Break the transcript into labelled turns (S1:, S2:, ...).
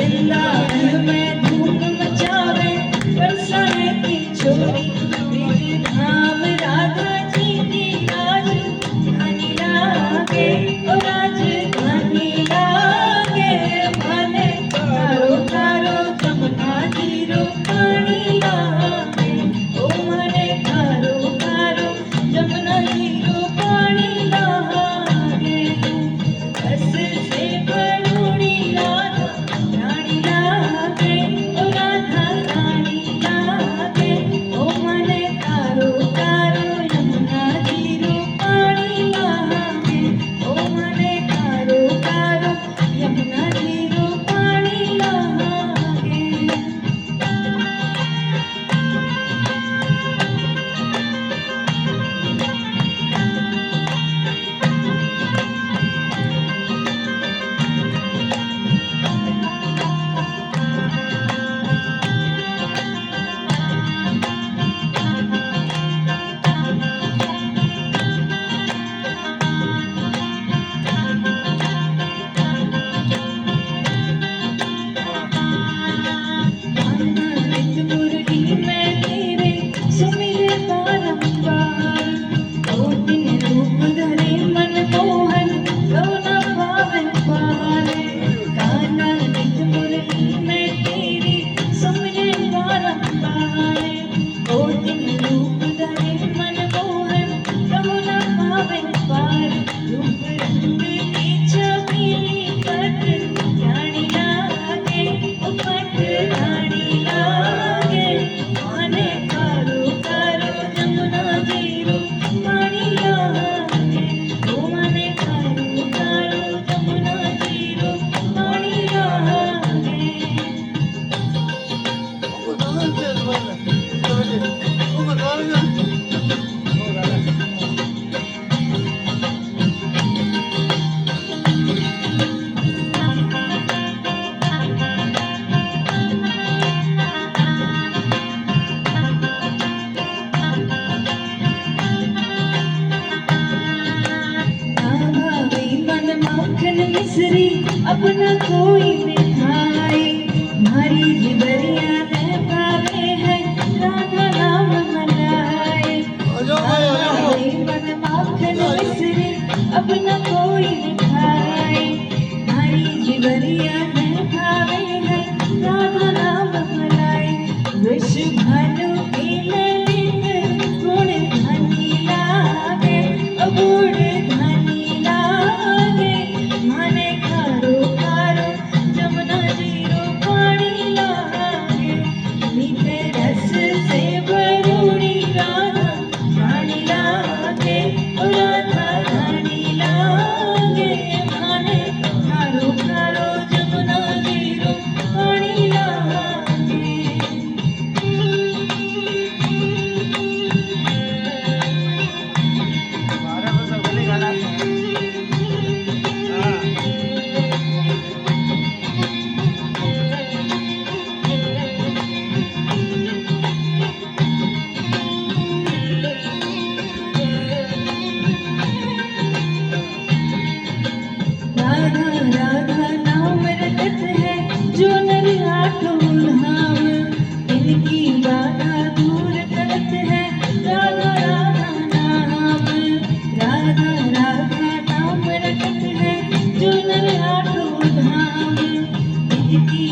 S1: वृंदावन में धूम मचावे बरसाने की छोरी ब्रिज धाम राधा जी की राजधानी लागे ओ राजधानी लागे माने तारो तारो जमुना जीरो पानी लागे ओ माने तारो तारो जमुना जीरो पानी लागे बस से बरूड़ी राधा रानी लागे ओ राधा रानी लागे ओ मने तारो तारो यमुना जीरो पानी लागे ओ मने तारो तारो यमुना जीरो पानी लागे आनंद मुरली में तेरे सुमिर बारंबार ओ दिन रूप धरे मन मोहन गौना पावन पारे आनंद मुरली में तेरे सुमिर बारंबार ओ दिन रूप धरे मन मोहन गौना पावन पार रूप रंग की छबीली पट रानी लागे ओ पट रानी लागे माने तारो तारो जमुना जीरो पानी लागे ओ माने तारो तारो जमुना जीरो पानी लागे मन माखन मिश्री अपना कोई मिठाई मारी जिबरिया ने भावे है राधा नाम मनाए मन माखन मिश्री अपना कोई मिठाई मारी जिबरिया ने भावे है राधा नाम मनाए विष भानु की ललित गुण धनी लागे गुण धनी लागे माने खारो खारो जमुना जीरो पानी लागे मीठे रस से भरूड़ी राधा रानी लागे ओ राधा रानी लागे माने खारो खारो जमुना जीरो पानी लागे राधा राधा नाम रटत है जो नर आठों धाम इनकी बाधा दूर करत है राधा राधा नाम राधा राधा नाम रटत है जो नर आठों धाम इनकी